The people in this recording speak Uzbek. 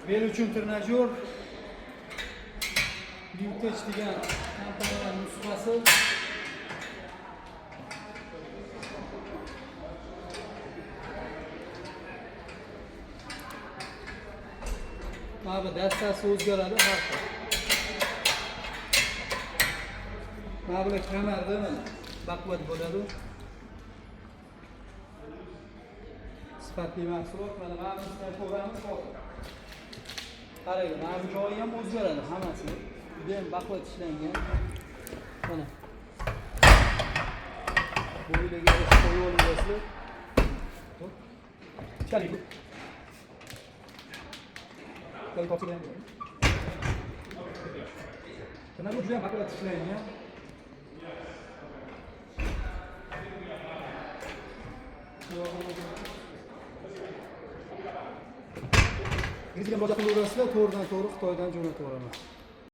bel uchun trenajyor Liutech degan kompaniyaning nusxasi. Mana bu dastasi o'zgaradi har xil. Mana bu kamarda mana baquvvat bo'ladi. Sifatli mahsulot. Mana bunisidan ko'ramiz hozir. Qarang, mana bu joyi ham o'zgaradi hammasi. Juda ham baquvvat ishlangan. Mana. Bo'ylaga qo'yib olasizlar. Chaling. Kalau kopi yang kenapa juga pakai lainnya? Ini jika mau jalan luar, to'g'ridan to'g'ri Xitoydan jo'natib yuboraman.